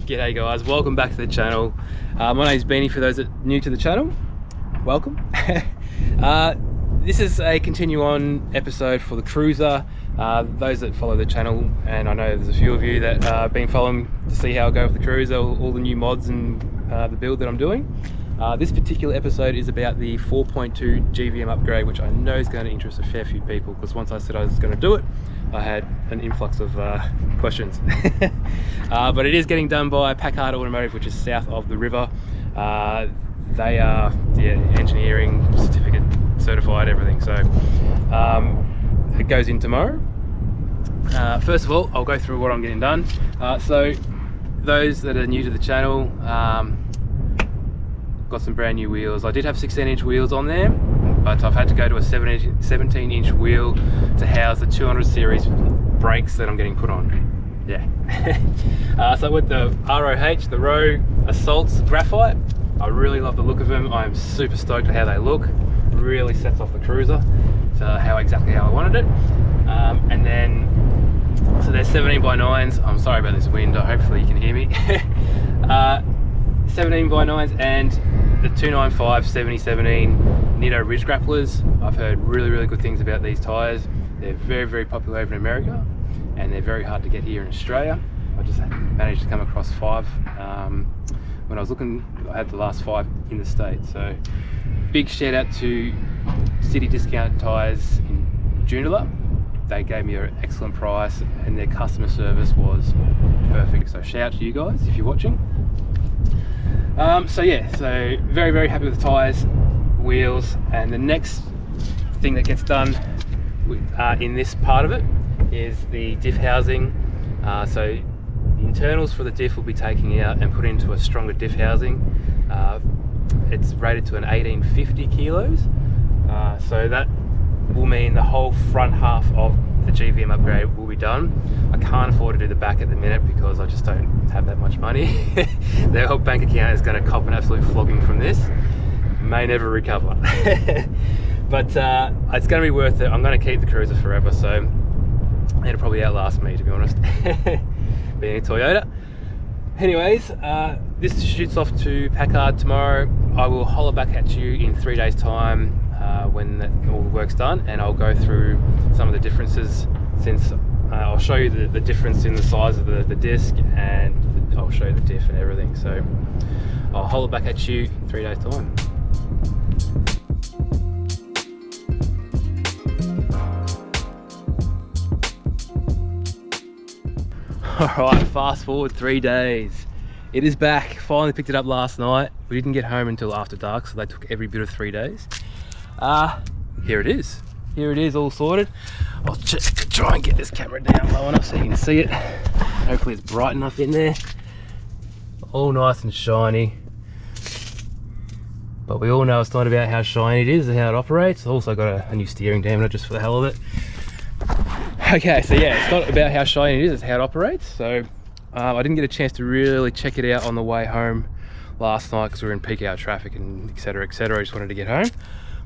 G'day guys, welcome back to the channel. My name's Beanie for those that are new to the channel. Welcome. This is a continue on episode for the Cruiser. Those that follow the channel, and I know there's a few of you that have been following to see how I go with the Cruiser, all the new mods and the build that I'm doing. This particular episode is about the 4.2 GVM upgrade, which I know is going to interest a fair few people, because once I said I was going to do it, I had an influx of questions. But it is getting done by Packard Automotive, which is south of the river. They are engineering certificate certified, everything. So it goes in tomorrow. First of all, I'll go through what I'm getting done. So those that are new to the channel, got some brand new wheels. I did have 16-inch wheels on there, but I've had to go to a 17-inch wheel to house the 200 series brakes that I'm getting put on. Yeah. So with the ROH, the Rowe Assaults Graphite, I really love the look of them. I'm super stoked at how they look. Really sets off the Cruiser to exactly how I wanted it. And then, so they're 17x9s. I'm sorry about this wind, hopefully you can hear me. 17x9s and the 295 70/17 Nitto Ridge Grapplers. I've heard really good things about these tyres. They're very popular over in America, and they're very hard to get here in Australia. I just managed to come across 5. When I was looking, I had the last 5 in the States. So big shout out to City Discount Tyres in Joondalup. They gave me an excellent price, and their customer service was perfect. So shout out to you guys if you're watching. So yeah, so very happy with the tyres, wheels, and the next thing that gets done in this part of it is the diff housing. So the internals for the diff will be taken out and put into a stronger diff housing. It's rated to an 1850 kilos, so that will mean the whole front half of the GVM upgrade will be done. I can't afford to do the back at the minute because I just don't have that much money. Their whole bank account is going to cop an absolute flogging from this. May never recover. But it's going to be worth it. I'm going to keep the Cruiser forever, so it'll probably outlast me, to be honest. Being a Toyota. Anyways, this shoots off to Packard tomorrow. I will holler back at you in 3 days time when all the work's done, and I'll go through some of the differences, since I'll show you the difference in the size of the disc, and I'll show you the diff and everything. So I'll holler back at you in 3 days time. Alright, fast forward 3 days. It is back. Finally picked it up last night. We didn't get home until after dark, so they took every bit of 3 days. Here it is. Here it is, all sorted. I'll try and get this camera down low enough so you can see it. Hopefully it's bright enough in there. All nice and shiny. But we all know it's not about how shiny it is and how it operates. I've also got a new steering dampener just for the hell of it. Okay, so yeah, it's not about how shiny it is, it's how it operates. So I didn't get a chance to really check it out on the way home last night because we were in peak hour traffic and etc. I just wanted to get home.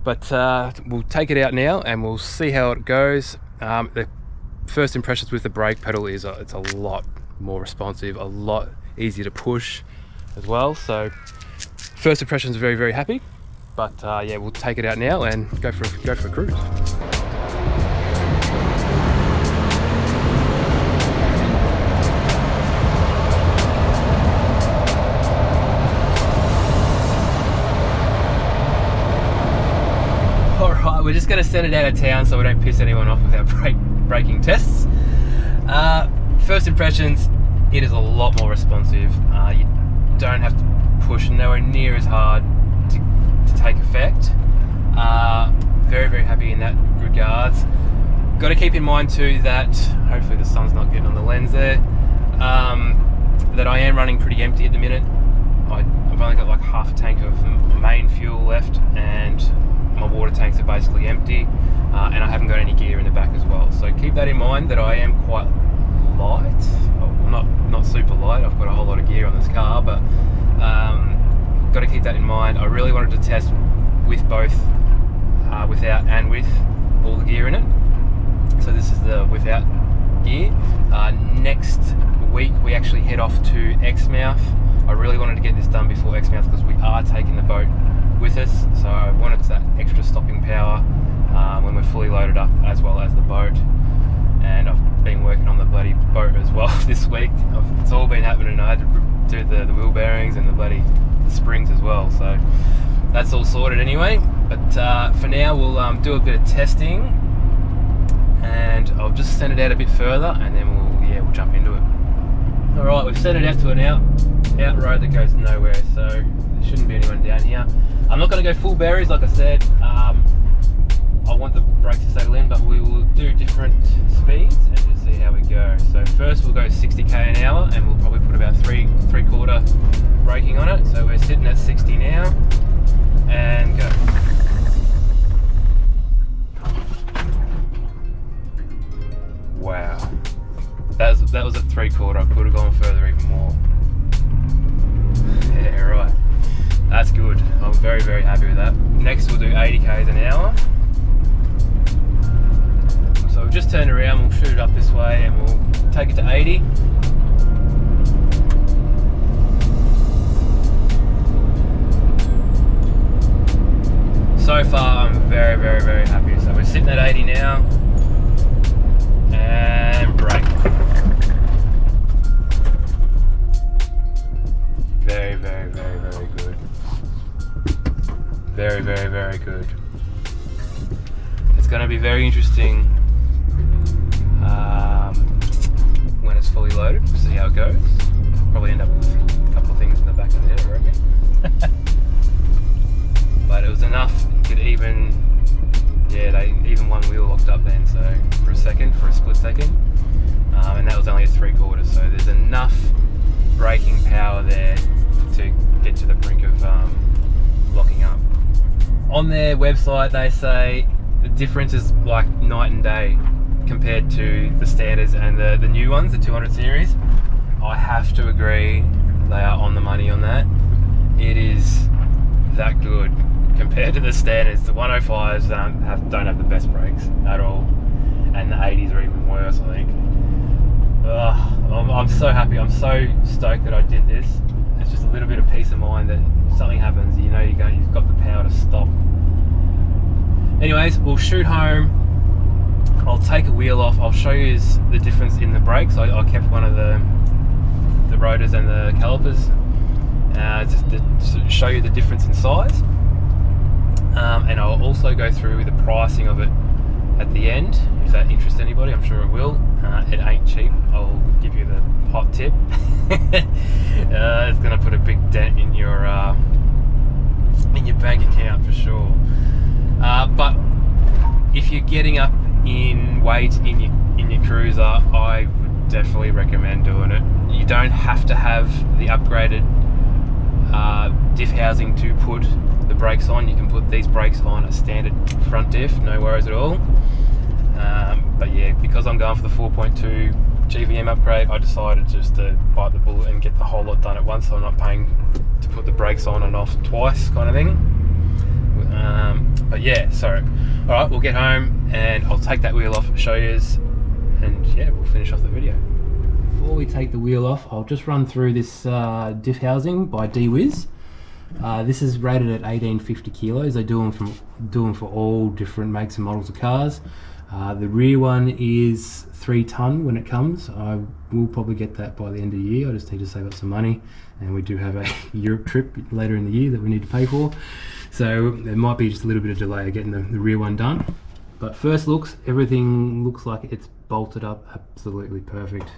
But we'll take it out now and we'll see how it goes. The first impressions with the brake pedal is it's a lot more responsive, a lot easier to push as well. So first impressions are very happy. But yeah, we'll take it out now and go for a cruise. We're just going to send it out of town so we don't piss anyone off with our braking tests. First impressions, it is a lot more responsive. You don't have to push nowhere near as hard to take effect. Very happy in that regards. Got to keep in mind too that, hopefully the sun's not getting on the lens there, that I am running pretty empty at the minute. I've only got like half a tank of main fuel left, and my water tanks are basically empty, and I haven't got any gear in the back as well. So keep that in mind, that I am quite light. Well, not super light. I've got a whole lot of gear on this car, but got to keep that in mind. I really wanted to test with both, without and with all the gear in it. So this is the without gear. Next week we actually head off to Exmouth. I really wanted to get this done before Exmouth because we are taking the boat with us, so I wanted that extra stopping power when we're fully loaded up, as well as the boat. And I've been working on the bloody boat as well this week. It's all been happening. I had to do the wheel bearings and the springs as well, so that's all sorted anyway. But for now we'll do a bit of testing, and I'll just send it out a bit further, and then we'll jump into it. All right, we've sent it out to an out road that goes nowhere, so there shouldn't be anyone down here. I'm not going to go full berries, like I said. I want the brakes to settle in, but we will do different speeds and just see how we go. So first we'll go 60k an hour, and we'll probably put about three-quarter braking on it. So we're sitting at 60 now, and go. Wow, that was a three-quarter. I could have gone further even more. Yeah, right. That's good. I'm very, very happy with that. Next we'll do 80k's an hour. So we'll just turn around, we'll shoot it up this way, and we'll take it to 80. So far I'm very, very, very happy. So we're sitting at 80 now, and brake. Very, very, very, very good. Very, very, very good. It's going to be very interesting when it's fully loaded, see how it goes. Probably end up with a couple of things in the back of the head, I reckon. But it was enough. You could even one wheel locked up then, so for a split second, and that was only a three-quarter. So there's enough braking power there to get to the brink of locking up. On their website they say the difference is like night and day compared to the standards and the new ones, the 200 series. I have to agree, they are on the money on that. It is that good compared to the standards. The 105s don't have the best brakes at all, and the 80s are even worse, I think. I'm so happy. I'm so stoked that I did this. It's just a little bit of peace of mind that if something happens, you know you've got the power to stop. Anyways, we'll shoot home. I'll take a wheel off. I'll show you the difference in the brakes. I kept one of the rotors and the calipers just to show you the difference in size. And I'll also go through the pricing of it at the end, if that interests anybody. I'm sure it will. It ain't cheap. I'll give you the hot tip. It's going to put a big dent in your bank account for sure. But if you're getting up in weight in your cruiser, I would definitely recommend doing it. You don't have to have the upgraded diff housing to put the brakes on. You can put these brakes on a standard front diff, no worries at all. But yeah, because I'm going for the 4.2 GVM upgrade, I decided just to bite the bullet and get the whole lot done at once, so I'm not paying to put the brakes on and off twice, kind of thing. But yeah, so alright, we'll get home and I'll take that wheel off, show you, and yeah, we'll finish off the video. Before we take the wheel off, I'll just run through this diff housing by DWiz. This is rated at 1850 kilos. They do them for all different makes and models of cars. The rear one is 3 ton when it comes. I will probably get that by the end of the year. I just need to save up some money, and we do have a Europe trip later in the year that we need to pay for. So there might be just a little bit of delay getting the rear one done. But first looks, everything looks like it's bolted up absolutely perfect.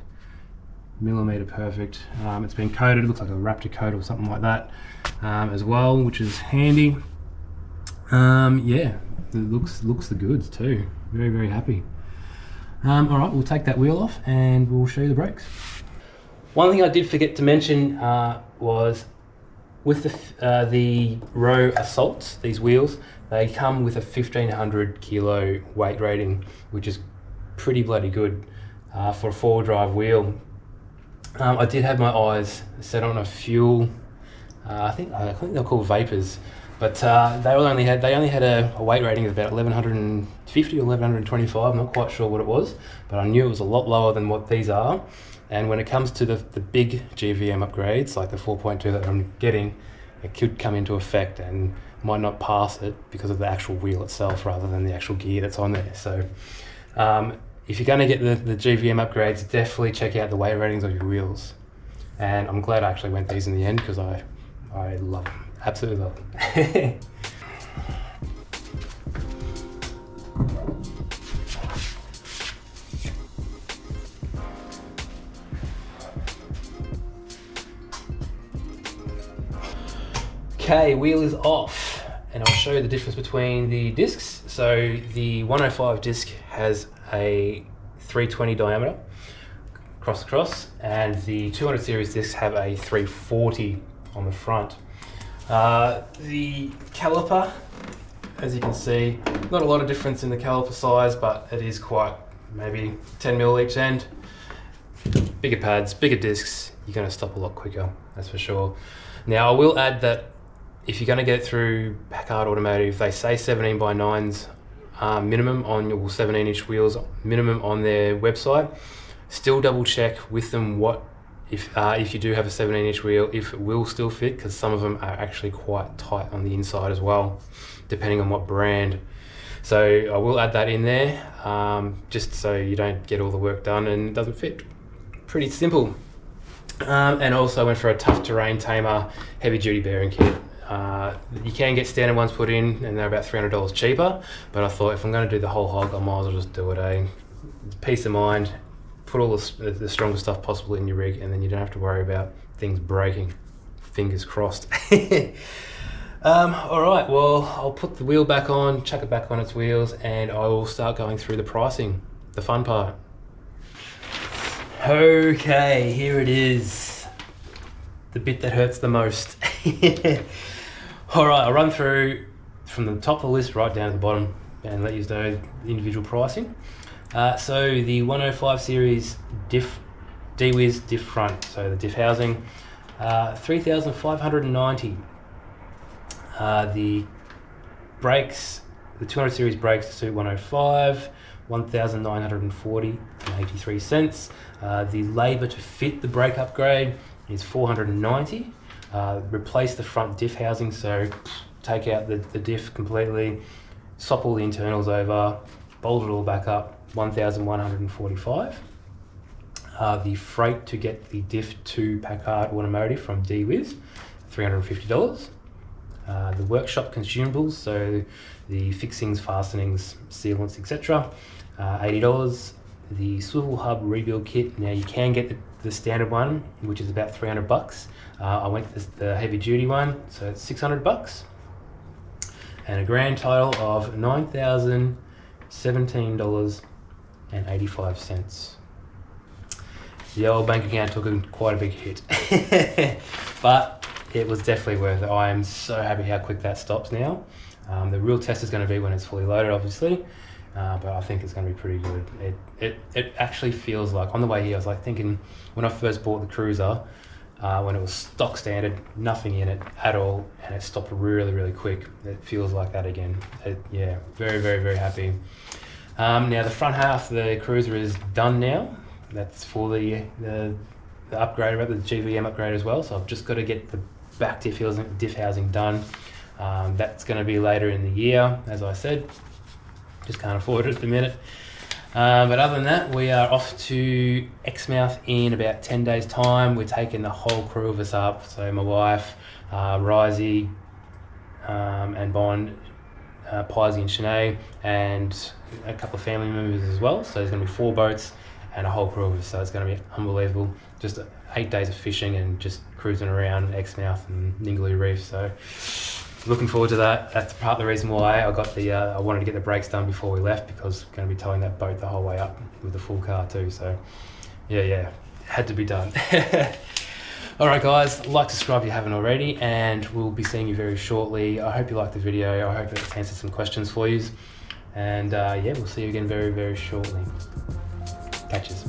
Millimeter perfect. It's been coated, it looks like a Raptor coat or something like that as well, which is handy. Yeah, it looks the goods too. Very, very happy. Alright, we'll take that wheel off and we'll show you the brakes. One thing I did forget to mention was with the Rowe Assaults, these wheels, they come with a 1500 kilo weight rating, which is pretty bloody good for a 4-wheel drive wheel. I did have my eyes set on a fuel, I think they're called Vapors. But they only had a weight rating of about 1150 or 1125. I'm not quite sure what it was, but I knew it was a lot lower than what these are. And when it comes to the big GVM upgrades, like the 4.2 that I'm getting, it could come into effect and might not pass it because of the actual wheel itself rather than the actual gear that's on there. So if you're going to get the GVM upgrades, definitely check out the weight ratings of your wheels. And I'm glad I actually went these in the end because I love them. Absolutely love them. Okay, wheel is off, and I'll show you the difference between the discs. So the 105 disc has a 320 diameter cross, and the 200 series discs have a 340 on the front. The caliper, as you can see, not a lot of difference in the caliper size, but it is quite maybe 10 mil each end. Bigger pads, bigger discs, you're going to stop a lot quicker, that's for sure. Now I will add that if you're going to get it through Packard Automotive, they say 17x9s minimum on your 17-inch wheels minimum on their website. Still double check with them if you do have a 17-inch wheel, if it will still fit, because some of them are actually quite tight on the inside as well, depending on what brand. So I will add that in there, just so you don't get all the work done and it doesn't fit. Pretty simple. And also went for a Tough Terrain Tamer heavy duty bearing kit. You can get standard ones put in and they're about $300 cheaper, but I thought if I'm going to do the whole hog, I might as well just do it. Peace of mind. Put all the strongest stuff possible in your rig, and then you don't have to worry about things breaking. Fingers crossed. All right, well, I'll put the wheel back on, chuck it back on its wheels, and I will start going through the pricing, the fun part. Okay, here it is. The bit that hurts the most. All right, I'll run through from the top of the list right down to the bottom and let you know the individual pricing. So the 105 series D-Wiz diff front, so the diff housing, $3,590. The brakes, the 200 series brakes to suit 105, $1,940.83. The labour to fit the brake upgrade is $490. Replace the front diff housing, so take out the diff completely, swap all the internals over, bolt it all back up, $1,145. The freight to get the diff to Packard Automotive from D-Wiz, $350. The workshop consumables, so the fixings, fastenings, sealants, etc., $80. The swivel hub rebuild kit, now you can get the standard one, which is about $300. I went with the heavy duty one, so it's $600. And a grand total of $9,017.85. The old bank account took quite a big hit, but it was definitely worth it. I am so happy how quick that stops now. The real test is going to be when it's fully loaded, obviously, but I think it's going to be pretty good. It actually feels like, on the way here, I was like thinking when I first bought the Cruiser, when it was stock standard, nothing in it at all, and it stopped really, really quick. It feels like that again. Yeah, very, very, very happy. Now the front half of the Cruiser is done now. That's for the upgrade, the GVM upgrade as well. So I've just got to get the back diff housing done. That's going to be later in the year, as I said. Just can't afford it at the minute. But other than that, we are off to Exmouth in about 10 days time. We're taking the whole crew of us up. So my wife, Risey, and Bond, Piesy and Shanae, and a couple of family members as well. So there's going to be 4 boats and a whole crew of us. So it's going to be unbelievable. Just 8 days of fishing and just cruising around Exmouth and Ningaloo Reef. So looking forward to that. That's part of the reason why I got I wanted to get the brakes done before we left, because I'm going to be towing that boat the whole way up with the full car too. So yeah, had to be done. All right, guys, like, subscribe if you haven't already, and we'll be seeing you very shortly. I hope you liked the video. I hope it's answered some questions for you. And yeah, we'll see you again very, very shortly. Catches.